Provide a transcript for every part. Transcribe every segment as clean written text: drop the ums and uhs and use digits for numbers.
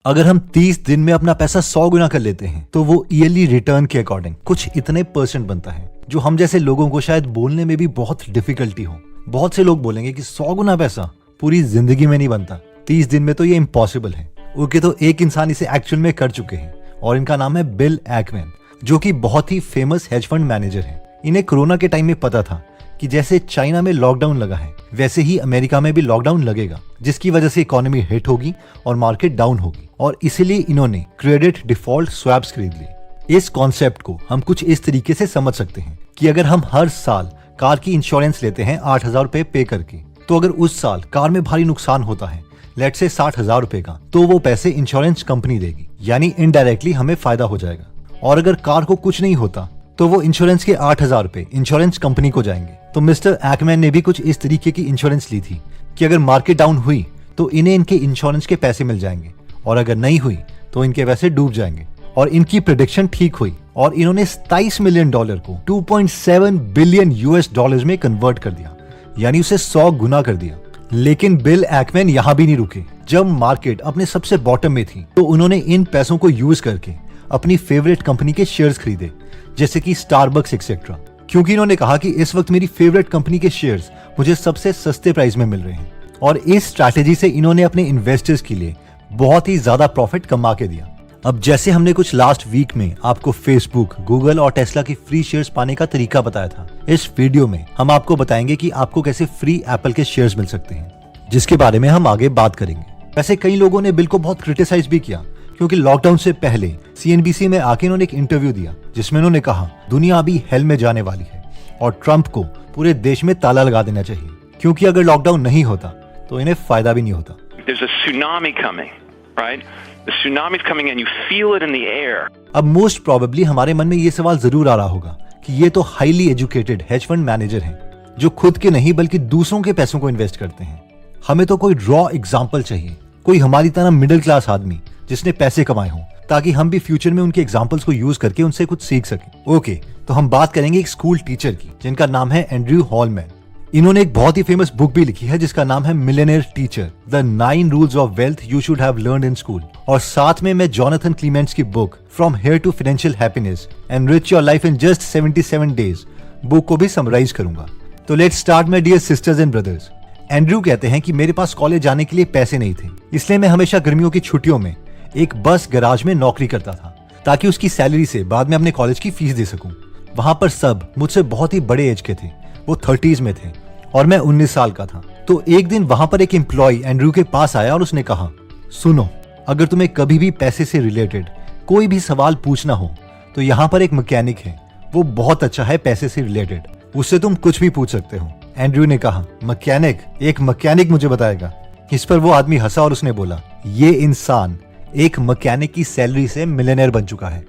अगर हम 30 दिन में अपना पैसा 100 गुना कर लेते हैं तो वो ईयरली रिटर्न के अकॉर्डिंग कुछ इतने % बनता है जो हम जैसे लोगों को शायद बोलने में भी बहुत डिफिकल्टी हो। बहुत से लोग बोलेंगे कि 100 गुना पैसा पूरी जिंदगी में नहीं बनता, 30 दिन में तो ये इम्पॉसिबल है। ओके, तो एक इंसान इसे एक्चुअल में कर चुके हैं और इनका नाम है बिल एकमैन, जो कि बहुत ही फेमस हेज फंड मैनेजर है। इन्हें कोरोना के टाइम में पता था कि जैसे चाइना में लॉकडाउन लगा है वैसे ही अमेरिका में भी लॉकडाउन लगेगा, जिसकी वजह से इकोनॉमी हिट होगी और मार्केट डाउन होगी, और इसीलिए इन्होंने क्रेडिट डिफॉल्ट स्वैप्स खरीद लिए। इस कॉन्सेप्ट को हम कुछ इस तरीके से समझ सकते हैं कि अगर हम हर साल कार की इंश्योरेंस लेते हैं 8,000 रुपए पे करके, तो अगर उस साल कार में भारी नुकसान होता है लेट से 60,000 रुपए का, तो वो पैसे इंश्योरेंस कंपनी देगी, यानी इनडायरेक्टली हमें फायदा हो जाएगा। और अगर कार को कुछ नहीं होता तो वो इंश्योरेंस के 8,000 रुपए इंश्योरेंस कंपनी को जाएंगे। तो मिस्टर एकमैन ने भी कुछ इस तरीके की इंश्योरेंस ली थी कि अगर मार्केट डाउन हुई तो इन्हें इनके इंश्योरेंस के पैसे मिल जाएंगे, और अगर नहीं हुई तो इनके पैसे डूब जाएंगे। और इनकी प्रेडिक्शन ठीक हुई और इन्होंने $27 मिलियन को $2.7 बिलियन में कन्वर्ट कर दिया, यानी उसे 100 गुना कर दिया। लेकिन बिल एकमैन यहाँ भी नहीं रुके। जब मार्केट अपने सबसे बॉटम में थी तो उन्होंने इन पैसों को यूज करके अपनी फेवरेट कंपनी के शेयर्स खरीदे, जैसे कि स्टारबक्स एक्सेट्रा, क्योंकि इन्होंने कहा कि इस वक्त मेरी फेवरेट कंपनी के शेयर्स मुझे सबसे सस्ते प्राइस में मिल रहे हैं। और इस स्ट्रैटेजी से इन्होंने अपने इन्वेस्टर्स के लिए बहुत ही ज्यादा प्रॉफिट कमा के दिया। अब जैसे हमने कुछ लास्ट वीक में आपको फेसबुक, गूगल और टेस्ला की फ्री शेयर्स पाने का तरीका बताया था, इस वीडियो में हम आपको बताएंगे कि आपको कैसे फ्री एप्पल के शेयर्स मिल सकते हैं, जिसके बारे में हम आगे बात करेंगे। वैसे कई लोगों ने बिल को बहुत क्रिटिसाइज भी किया, क्योंकि लॉकडाउन से पहले CNBC में आके इन्होंने एक इंटरव्यू दिया जिसमें उन्होंने कहा दुनिया अभी हेल में जाने वाली है और ट्रंप को पूरे देश में ताला लगा देना चाहिए, क्योंकि अगर लॉकडाउन नहीं होता तो इन्हें फायदा भी नहीं होता। There's a tsunami coming, right? The tsunami is coming and you feel it in the air. अब मोस्ट प्रोबेबली हमारे मन में ये सवाल जरूर आ रहा होगा कि ये तो highly educated hedge fund manager हैं, जो खुद के नहीं बल्कि दूसरों के पैसों को इन्वेस्ट करते हैं। हमें तो कोई रॉ एग्जाम्पल चाहिए, कोई हमारी तरह मिडिल क्लास आदमी जिसने पैसे कमाए हों, ताकि हम भी फ्यूचर में उनके एग्जाम्पल्स को यूज करके उनसे कुछ सीख सकें। ओके, तो हम बात करेंगे एक स्कूल टीचर की जिनका नाम है एंड्रयू हॉलमैन। इन्होंने एक बहुत ही फेमस बुक भी लिखी है जिसका नाम है millionaire teacher, the 9 rules of wealth you should have learned in school. और साथ में मैं जोनाथन क्लीमेंट्स की book from here to financial happiness, enrich your life in just 77 days book को भी समराइज करूंगा। तो let's start my dear sisters and brothers. Andrew कहते हैं कि मेरे पास कॉलेज जाने के लिए पैसे नहीं थे, इसलिए मैं हमेशा गर्मियों की छुट्टियों में एक बस गैराज में नौकरी करता था, ताकि उसकी सैलरी से बाद में अपने कॉलेज की फीस दे सकूं। वहां पर सब मुझसे बहुत ही बड़े एज के थे, वो 30s में थे और मैं 19 साल का था। तो एक दिन वहां पर एक एम्प्लॉय एंड्रयू के पास आया और उसने कहा, सुनो, अगर तुम्हें कभी भी पैसे से रिलेटेड कोई भी सवाल पूछना हो तो यहाँ पर एक मैकेनिक है, वो बहुत अच्छा है पैसे से रिलेटेड, उससे तुम कुछ भी पूछ सकते हो। एंड्रयू ने कहा, मैकेनिक? एक मैकेनिक मुझे बताएगा? इस पर वो आदमी हंसा और उसने बोला, ये इंसान एक मैकेनिक की सैलरी से मिलियनेयर बन चुका है।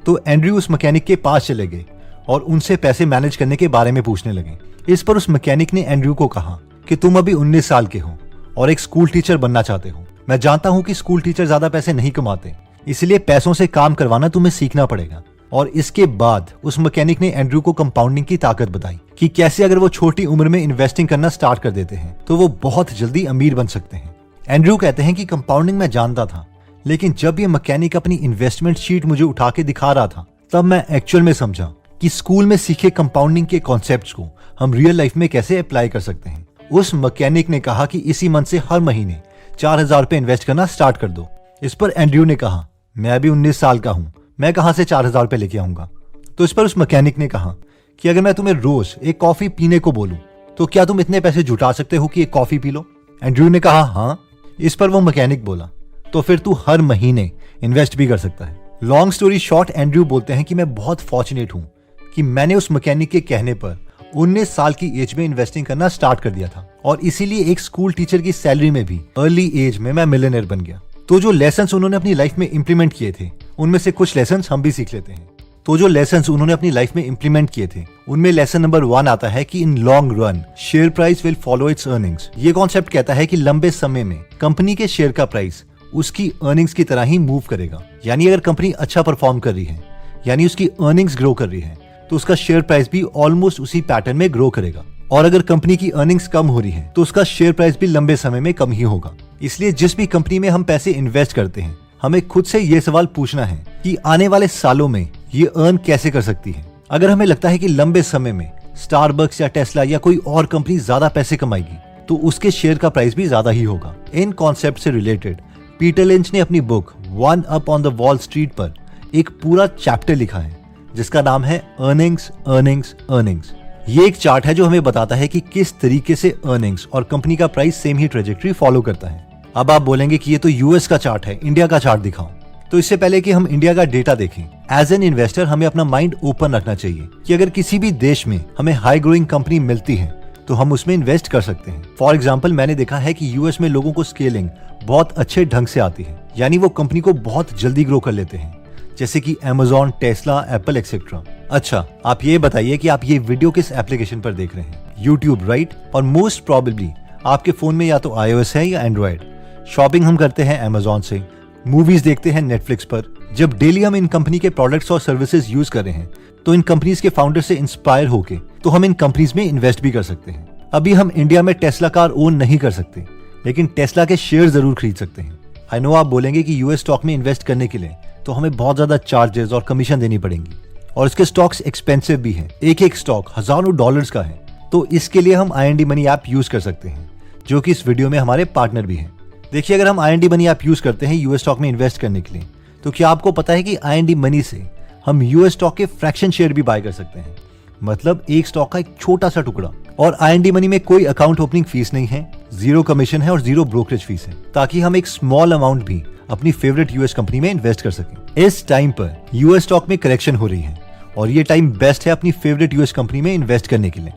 तो एंड्रयू उस मैकेनिक के पास चले गए और उनसे पैसे मैनेज करने के बारे में पूछने लगे। इस पर उस मैकेनिक ने एंड्रयू को कहा कि तुम अभी 19 साल के हो और एक स्कूल टीचर बनना चाहते हो। मैं जानता हूं कि स्कूल टीचर ज्यादा पैसे नहीं कमाते, इसलिए पैसों से काम करवाना तुम्हें सीखना पड़ेगा। और इसके बाद उस मैकेनिक ने एंड्रयू को कंपाउंडिंग की ताकत बताई कि कैसे अगर वो छोटी उम्र में इन्वेस्टिंग करना स्टार्ट कर देते हैं तो वो बहुत जल्दी अमीर बन सकते हैं। एंड्रयू कहते हैं कि कंपाउंडिंग मैं जानता था, लेकिन जब ये मैकेनिक अपनी इन्वेस्टमेंट शीट मुझे उठा के दिखा रहा था तब मैं एक्चुअल में समझा कि स्कूल में सीखे कंपाउंडिंग के कॉन्सेप्ट्स को हम रियल लाइफ में कैसे अप्लाई कर सकते हैं। उस मैकेनिक ने कहा कि इसी मंथ से हर महीने 4,000 रुपए इन्वेस्ट करना स्टार्ट कर दो। इस पर एंड्रयू ने कहा, मैं अभी 19 साल का हूं, मैं कहां से 4,000 रुपए लेके आऊंगा। तो इस पर उस मैकेनिक ने कहा कि अगर मैं तुम्हें रोज एक कॉफी पीने को बोलूं तो क्या तुम इतने पैसे जुटा सकते हो कि एक कॉफी पी लो? एंड्रयू ने कहा, हाँ। इस पर वो मैकेनिक बोला, तो फिर तू हर महीने इन्वेस्ट भी कर सकता है। लॉन्ग स्टोरी शॉर्ट, एंड्रयू बोलते हैं कि मैं बहुत फॉर्चुनेट हूं कि मैंने उस मैकेनिक के कहने पर 19 साल की एज में इन्वेस्टिंग करना स्टार्ट कर दिया था, और इसीलिए एक स्कूल टीचर की सैलरी में भी अर्ली एज में मैं मिलियनेयर बन गया। तो जो लेसन्स उन्होंने अपनी लाइफ में इंप्लीमेंट किए थे उनमें से कुछ लेसन्स हम भी सीख लेते हैं। तो जो लेसन्स उन्होंने अपनी लाइफ में इंप्लीमेंट किए थे उनमें लेसन नंबर 1 आता है कि in long run share price will follow it's earnings. ये कॉन्सेप्ट कहता है कि लंबे समय में कंपनी के शेयर का प्राइस उसकी अर्निंग्स की तरह ही मूव करेगा, यानी अगर कंपनी अच्छा परफॉर्म कर रही है, यानी उसकी अर्निंग्स ग्रो कर रही है, तो उसका शेयर प्राइस भी ऑलमोस्ट उसी पैटर्न में ग्रो करेगा। और अगर कंपनी की अर्निंग्स कम हो रही है तो उसका शेयर प्राइस भी लंबे समय में कम ही होगा। इसलिए जिस भी कंपनी में हम पैसे इन्वेस्ट करते हैं हमें खुद से ये सवाल पूछना है कि आने वाले सालों में ये अर्न कैसे कर सकती है। अगर हमें लगता है कि लंबे समय में स्टारबक्स या टेस्ला या कोई और कंपनी ज्यादा पैसे कमाएगी तो उसके शेयर का प्राइस भी ज्यादा ही होगा। इन कॉन्सेप्ट से रिलेटेड पीटर लिंच ने अपनी book one up on the wall street पर एक पूरा चैप्टर लिखा है जिसका नाम है अर्निंग्स अर्निंग्स अर्निंग्स। ये एक चार्ट है जो हमें बताता है कि किस तरीके से अर्निंग्स और कंपनी का प्राइस सेम ही ट्रेजेक्टरी फॉलो करता है। अब आप बोलेंगे कि ये तो यूएस का चार्ट है, इंडिया का चार्ट दिखाओ। तो इससे पहले कि हम इंडिया का डेटा देखें, एज एन इन्वेस्टर हमें अपना माइंड ओपन रखना चाहिए कि अगर किसी भी देश में हमें हाई ग्रोइंग कंपनी मिलती है तो हम उसमें इन्वेस्ट कर सकते हैं। फॉर एग्जाम्पल, मैंने देखा है कि यूएस में लोगों को स्केलिंग बहुत अच्छे ढंग से आती है, यानी वो कंपनी को बहुत जल्दी ग्रो कर लेते हैं, जैसे कि Amazon, टेस्ला, एप्पल एक्सेट्रा। अच्छा, आप ये बताइए कि आप ये वीडियो किस एप्लीकेशन पर देख रहे हैं? YouTube, right? और मोस्ट प्रोबेबली आपके फोन में या तो iOS है या एंड्रॉइड। शॉपिंग हम करते हैं Amazon से, मूवीज देखते हैं Netflix पर। जब डेली हम इन कंपनी के प्रोडक्ट्स और सर्विसेज यूज कर रहे हैं तो इन कंपनीज के फाउंडर से इंस्पायर होके तो हम इन कंपनीज में इन्वेस्ट भी कर सकते हैं। अभी हम इंडिया में टेस्ला कार ओन नहीं कर सकते, लेकिन टेस्ला के शेयर जरूर खरीद सकते हैं। आई नो आप बोलेंगे कि यूएस स्टॉक में इन्वेस्ट करने के लिए तो हमें बहुत ज्यादा चार्जेस और कमीशन देनी पड़ेंगी और इसके स्टॉक्स एक्सपेंसिव भी हैं। एक एक स्टॉक हजारों डॉलर्स का है। तो इसके लिए हम IND मनी ऐप यूज कर सकते हैं, जो कि इस वीडियो में हमारे पार्टनर भी हैं। देखिए, अगर हम IND मनी ऐप यूज करते हैं यूएस स्टॉक में इन्वेस्ट करने के लिए, तो क्या आपको पता है कि IND मनी से हम यूएस स्टॉक के फ्रैक्शन शेयर भी बाय कर सकते हैं, मतलब एक स्टॉक का एक छोटा सा टुकड़ा। और IND मनी में कोई अकाउंट ओपनिंग फीस नहीं है, 0 कमीशन है और 0 ब्रोकरेज फीस है, ताकि हम एक स्मॉल अमाउंट भी अपनी फेवरेट यूएस कंपनी में इन्वेस्ट कर सकें। इस टाइम पर यूएस स्टॉक में करेक्शन हो रही है और ये टाइम बेस्ट है अपनी फेवरेट यूएस कंपनी में इन्वेस्ट करने के लिए।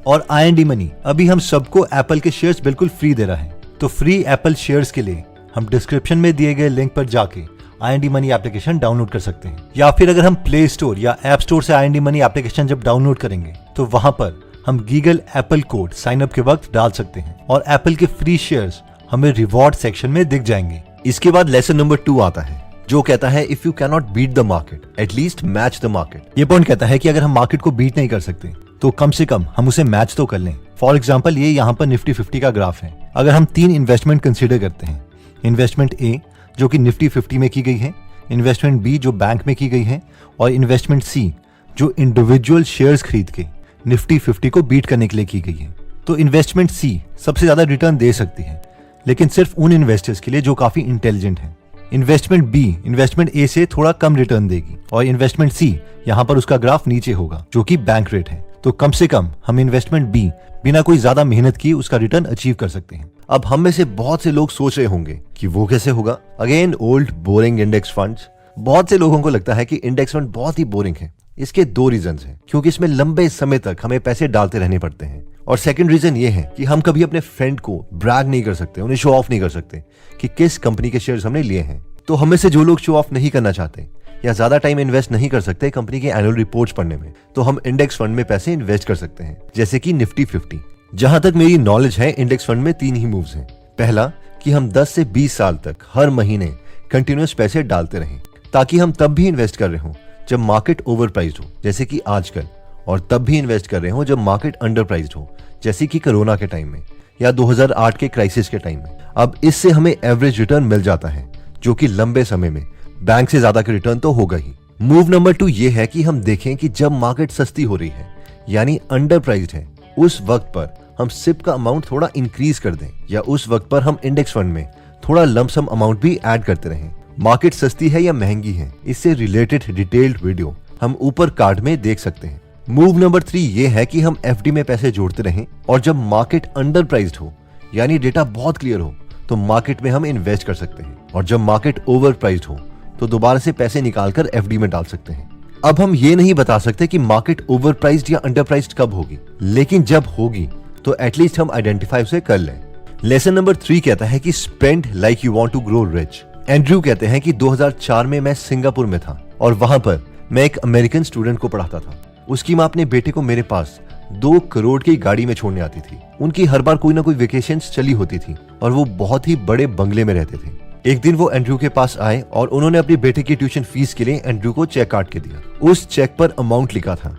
और IND मनी अभी हम सबको एप्पल के शेयर्स बिल्कुल फ्री दे रहा है। तो फ्री एप्पल शेयर्स के लिए हम डिस्क्रिप्शन में दिए गए लिंक पर जाके IND मनी एप्लीकेशन डाउनलोड कर सकते हैं, या फिर अगर हम प्ले स्टोर या ऐप स्टोर से IND मनी एप्लीकेशन जब डाउनलोड करेंगे तो वहां पर हम गीगल एप्पल कोड साइन अप के वक्त डाल सकते हैं और एप्पल के फ्री शेयर्स हमें रिवॉर्ड सेक्शन में दिख जाएंगे। इसके बाद लेसन नंबर 2 आता है, जो कहता है if you can not beat the market at least match the market. ये पॉइंट कहता है कि अगर हम मार्केट को बीट नहीं कर सकते तो कम से कम हम उसे मैच तो कर लें। फॉर एग्जाम्पल, ये यहाँ पर निफ्टी 50 का ग्राफ है। अगर हम 3 इन्वेस्टमेंट कंसिडर करते हैं, इन्वेस्टमेंट ए जो कि निफ्टी 50 में की गई है, इन्वेस्टमेंट बी जो बैंक में की गई है, और इन्वेस्टमेंट सी जो इंडिविजुअल शेयर्स खरीद के निफ्टी 50 को बीट करने के लिए की गई है, तो इन्वेस्टमेंट सी सबसे ज्यादा रिटर्न दे सकती है, लेकिन सिर्फ उन इन्वेस्टर्स के लिए जो काफी इंटेलिजेंट हैं। इन्वेस्टमेंट बी इन्वेस्टमेंट ए से थोड़ा कम रिटर्न देगी और इन्वेस्टमेंट सी यहाँ पर उसका ग्राफ नीचे होगा जो कि बैंक रेट है। तो कम से कम हम इन्वेस्टमेंट बी बिना कोई ज्यादा मेहनत किए उसका रिटर्न अचीव कर सकते हैं। अब हम में से बहुत से लोग सोच रहे होंगे कि वो कैसे होगा। Again old boring index funds. बहुत से लोगों को लगता है कि इंडेक्स फंड बहुत ही बोरिंग है। इसके 2 रीजंस हैं, क्योंकि इसमें लंबे समय तक हमें पैसे डालते रहने पड़ते हैं, और सेकंड रीजन ये है कि हम कभी अपने फ्रेंड को ब्रैग नहीं कर सकते, उन्हें शो ऑफ नहीं कर सकते कि किस कंपनी के शेयर्स हमने लिए हैं। तो हमें से जो लोग शो ऑफ नहीं करना चाहते या ज्यादा टाइम इन्वेस्ट नहीं कर सकते कंपनी के एनुअल रिपोर्ट्स पढ़ने में, तो हम इंडेक्स फंड में पैसे इन्वेस्ट कर सकते हैं, जैसे कि निफ्टी 50। जहां तक मेरी नॉलेज है, इंडेक्स फंड में 3 ही मूव्स हैं। पहला कि हम 10 से 20 साल तक हर महीने कंटिन्यूअस पैसे डालते रहें, ताकि हम तब भी इन्वेस्ट कर रहे हो जब मार्केट ओवर प्राइस्ड हो, जैसे कि आजकल, और तब भी इन्वेस्ट कर रहे हो जब मार्केट अंडर प्राइस्ड हो, जैसे कि कोरोना के टाइम में या 2008 के क्राइसिस के टाइम में। अब इससे हमें एवरेज रिटर्न मिल जाता है, जो कि लंबे समय में बैंक से ज्यादा का रिटर्न तो होगा ही। मूव नंबर 2 ये है कि हम देखें कि जब मार्केट सस्ती हो रही है यानी अंडर प्राइस्ड है, उस वक्त पर हम सिप का अमाउंट थोड़ा इंक्रीज कर दें, या उस वक्त पर हम इंडेक्स फंड में थोड़ा लमसम अमाउंट भी ऐड करते रहें। मार्केट सस्ती है या महंगी है, इससे रिलेटेड डिटेल्ड वीडियो हम ऊपर कार्ड में देख सकते हैं। मूव नंबर 3 ये है कि हम FD में पैसे जोड़ते रहें, और जब मार्केट अंडर प्राइस्ड हो यानी डेटा बहुत क्लियर हो तो मार्केट में हम इन्वेस्ट कर सकते हैं, और जब मार्केट ओवर प्राइस्ड हो तो दोबारा से पैसे निकालकर FD में डाल सकते हैं। अब हम ये नहीं बता सकते कि मार्केट ओवर प्राइस्ड या अंडर प्राइस्ड कब होगी, लेकिन जब होगी तो एटलीस्ट हम आइडेंटिफाई उसे कर लें। लेसन नंबर 3 कहता है कि spend like you want to grow rich. Andrew कहते हैं कि 2004 में मैं सिंगापुर में था और वहां पर मैं एक अमेरिकन स्टूडेंट को पढ़ाता था। उसकी माँ अपने बेटे को मेरे पास 2 करोड़ की गाड़ी में छोड़ने आती थी। उनकी हर बार कोई ना कोई वेकेशंस चली होती थी और वो बहुत ही बड़े बंगले में रहते थे। एक दिन वो एंड्रयू के पास आए और उन्होंने अपने बेटे की ट्यूशन फीस के लिए एंड्रयू को चेक काट के दिया। उस चेक पर अमाउंट लिखा था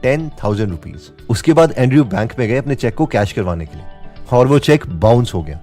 10,000 रुपीज। उसके बाद एंड्रयू बैंक में गए अपने चेक को कैश करवाने के लिए, और वो चेक बाउंस हो गया,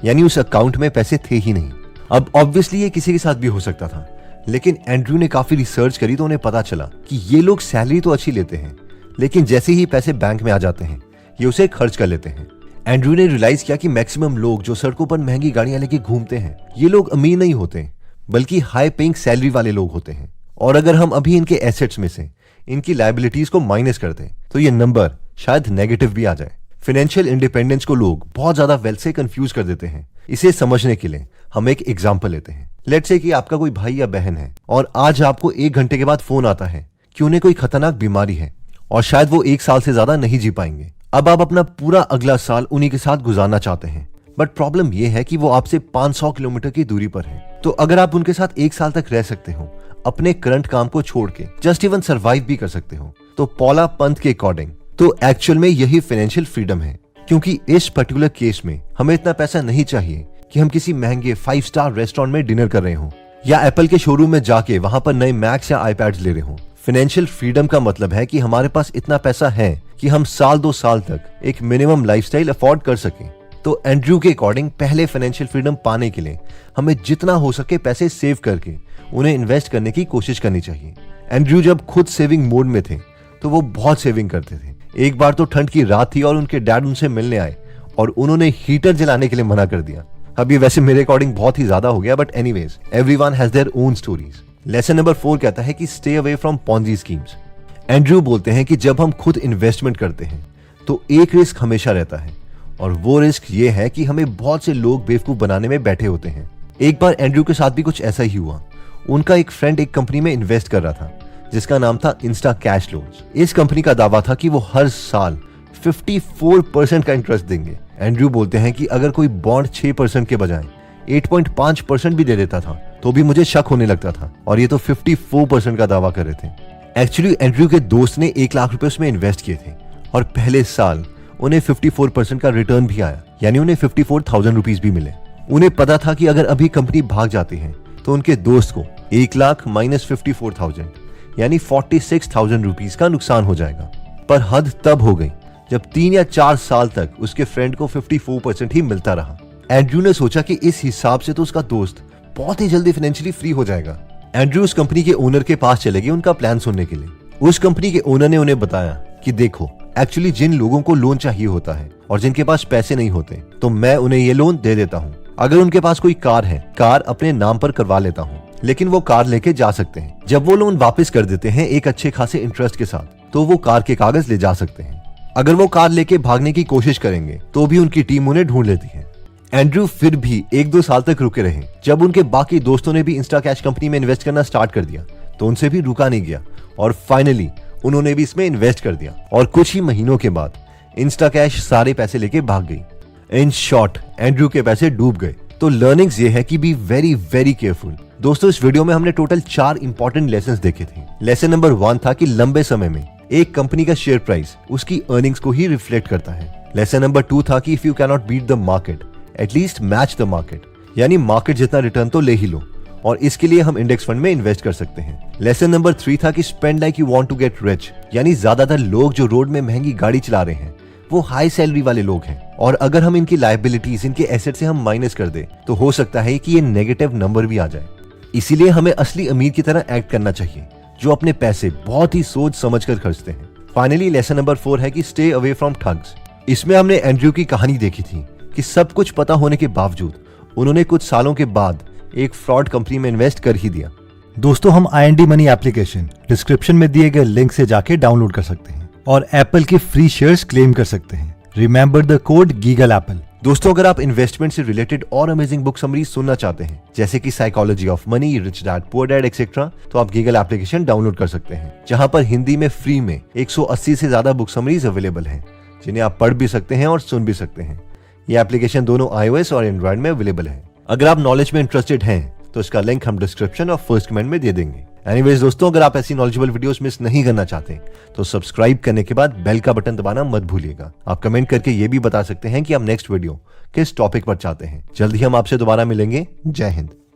यानी उस अकाउंट में पैसे थे ही नहीं। अब ऑब्वियसली ये किसी के साथ भी हो सकता था, लेकिन एंड्रयू ने काफी रिसर्च करी तो उन्हें पता चला कि ये लोग सैलरी तो अच्छी लेते हैं, लेकिन जैसे ही पैसे बैंक में आ जाते हैं ये उसे खर्च कर लेते हैं। एंड्रयू ने रियलाइज किया कि मैक्सिमम लोग जो सड़कों पर महंगी गाड़ियां लेके घूमते हैं ये लोग अमीर नहीं होते, बल्कि हाई पेइंग सैलरी वाले लोग होते हैं। और अगर हम अभी इनके एसेट्स में से इनकी लायबिलिटीज को माइनस कर दें तो ये नंबर शायद नेगेटिव भी आ जाए। फाइनेंशियल इंडिपेंडेंस को लोग बहुत ज्यादा वेल्थ से कंफ्यूज कर देते हैं। इसे समझने के लिए हम एक एग्जांपल लेते हैं। लेट्स से कि आपका कोई भाई या बहन है और आज आपको 1 घंटे के बाद फोन आता है कि उन्हें कोई खतरनाक बीमारी है और शायद वो 1 साल से ज्यादा नहीं जी पाएंगे। अब आप अपना पूरा अगला साल उन्हीं के साथ गुजारना चाहते हैं, बट प्रॉब्लम यह है कि वो आपसे 500 किलोमीटर की दूरी पर है। तो अगर आप उनके साथ 1 साल तक रह सकते हो, अपने करंट काम को छोड़ के जस्ट इवन सर्वाइव भी कर सकते हो, तो पॉला पंत के अकॉर्डिंग तो एक्चुअल में यही फाइनेंशियल फ्रीडम है। क्योंकि इस पर्टिकुलर केस में हमें इतना पैसा नहीं चाहिए कि हम किसी महंगे 5 स्टार रेस्टोरेंट में डिनर कर रहे हो या एप्पल के शोरूम में जाके वहां पर नए मैक्स या आईपैड्स ले रहे हो। फाइनेंशियल फ्रीडम का मतलब है कि हमारे पास इतना पैसा है कि हम साल 2 साल तक एक मिनिमम लाइफस्टाइल अफोर्ड कर सकें। तो एंड्रयू के अकॉर्डिंग पहले फाइनेंशियल फ्रीडम पाने के लिए हमें जितना हो सके पैसे सेव करके उन्हें इन्वेस्ट करने की कोशिश करनी चाहिए। एंड्रयू जब खुद सेविंग मोड में थे तो वो बहुत सेविंग करते थे। एक बार तो ठंड की रात थी और उनके डैड उनसे मिलने आए और उन्होंने हीटर जलाने के लिए मना कर दिया। अब ये वैसे मेरे अकॉर्डिंग बहुत ही ज्यादा हो गया, but anyways everyone has their own stories. Lesson number 4 कहता है कि stay away from Ponzi schemes. Andrew बोलते हैं कि जब हम खुद इन्वेस्टमेंट करते हैं तो एक रिस्क हमेशा रहता है, और वो रिस्क ये है कि हमें बहुत से लोग बेवकूफ बनाने में बैठे होते हैं। एक बार एंड्रयू के साथ भी कुछ ऐसा ही हुआ। उनका एक फ्रेंड एक कंपनी में इन्वेस्ट कर रहा था जिसका नाम था इंस्टा कैश लोन्स। इस कंपनी का दावा था कि वो हर साल 54% का इंटरेस्ट देंगे। एंड्रयू बोलते हैं कि अगर कोई बॉन्ड 6% के बजाय 8.5% भी दे देता था तो भी मुझे शक होने लगता था, और ये तो 54% का दावा कर रहे थे। एक्चुअली एंड्रयू के दोस्त ने 1 लाख रुपए उसमें इन्वेस्ट किए थे और पहले साल उन्हें 54% का रिटर्न भी आया, यानी उन्हें 54,000 रुपीज भी मिले। उन्हें पता था कि अगर अभी कंपनी भाग जाती है तो उनके दोस्त को 1 लाख माइनस 54,000 यानी 46,000 रुपीज का नुकसान हो जाएगा। पर हद तब हो गई जब 3 या 4 साल तक उसके फ्रेंड को 54% ही मिलता रहा। एंड्रयू ने सोचा कि इस हिसाब से तो उसका दोस्त बहुत ही जल्दी फाइनेंशियली फ्री हो जाएगा। एंड्रयू उस कंपनी के ओनर के पास चले गए उनका प्लान सुनने के लिए। उस कंपनी के ओनर ने उन्हें बताया कि देखो, एक्चुअली जिन लोगों को लोन चाहिए होता है और जिनके पास पैसे नहीं होते तो मैं उन्हें ये लोन दे देता हूँ। अगर उनके पास कोई कार है, कार अपने नाम पर करवा लेता हूँ, लेकिन वो कार लेके जा सकते हैं। जब वो लोन वापस कर देते हैं एक अच्छे खासे इंटरेस्ट के साथ, तो वो कार के कागज ले जा सकते हैं। अगर वो कार लेके भागने की कोशिश करेंगे तो भी उनकी टीम उन्हें ढूंढ लेती है। एंड्रयू फिर भी 1-2 साल तक रुके रहे। जब उनके बाकी दोस्तों ने भी इंस्टा कैश कंपनी में इन्वेस्ट करना स्टार्ट कर दिया तो उनसे भी रुका नहीं गया और फाइनली उन्होंने भी इसमें इन्वेस्ट कर दिया। और कुछ ही महीनों के बाद इंस्टा कैश सारे पैसे लेके भाग गई। इन शॉर्ट एंड्रयू के पैसे डूब गए। तो लर्निंग्स ये है कि बी वेरी वेरी केयरफुल। दोस्तों, इस वीडियो में हमने टोटल 4 इंपॉर्टेंट लेसन्स देखे थे। लेसन नंबर 1 था कि लंबे समय में एक कंपनी का शेयर प्राइस उसकी अर्निंग्स को ही रिफ्लेक्ट करता है। लेसन नंबर 2 था कि if you can not beat the market at least match the market, यानी मार्केट जितना रिटर्न तो ले ही लो, और इसके लिए हम इंडेक्स फंड में इन्वेस्ट कर सकते हैं। लेसन नंबर 3 था कि spend like you want to get rich, यानी ज्यादातर लोग जो रोड में महंगी गाड़ी चला रहे हैं वो हाई सैलरी वाले लोग हैं, और अगर हम इनकी लायबिलिटीज, इनके एसेट से हम माइनस कर दे तो हो सकता है कि ये नेगेटिव नंबर भी आ जाए। इसीलिए हमें असली अमीर की तरह एक्ट करना चाहिए जो अपने पैसे बहुत ही सोच समझ कर खर्चते हैं। फाइनली लेसन नंबर 4 है कि स्टे अवे फ्रॉम ठग्स। इसमें हमने एंड्रयू की कहानी देखी थी कि सब कुछ पता होने के बावजूद उन्होंने कुछ सालों के बाद एक फ्रॉड कंपनी में इन्वेस्ट कर ही दिया। दोस्तों, हम IND मनी एप्लीकेशन डिस्क्रिप्शन में दिए गए लिंक से जाके डाउनलोड कर सकते हैं और एप्पल के फ्री शेयर्स क्लेम कर सकते हैं। Remember the code Google Apple. दोस्तों, अगर आप इन्वेस्टमेंट से रिलेटेड और अमेजिंग बुक समरीज सुनना चाहते हैं, जैसे कि psychology of money, rich dad poor dad etcetera, तो आप गीगल एप्लीकेशन डाउनलोड कर सकते हैं, जहां पर हिंदी में फ्री में 180 से ज्यादा बुक समरीज अवेलेबल हैं, जिन्हें आप पढ़ भी सकते हैं और सुन भी सकते हैं। ये एप्लीकेशन दोनों iOS और एंड्रॉइड में अवेलेबल है। अगर आप नॉलेज में इंटरेस्टेड हैं तो इसका लिंक हम डिस्क्रिप्शन और फर्स्ट कमेंट में दे देंगे। एनीवेज दोस्तों, अगर आप ऐसी नॉलेजेबल वीडियोस मिस नहीं करना चाहते तो सब्सक्राइब करने के बाद बेल का बटन दबाना मत भूलिएगा। आप कमेंट करके ये भी बता सकते हैं कि आप नेक्स्ट वीडियो किस टॉपिक पर चाहते हैं। जल्द ही हम आपसे दोबारा मिलेंगे। जय हिंद।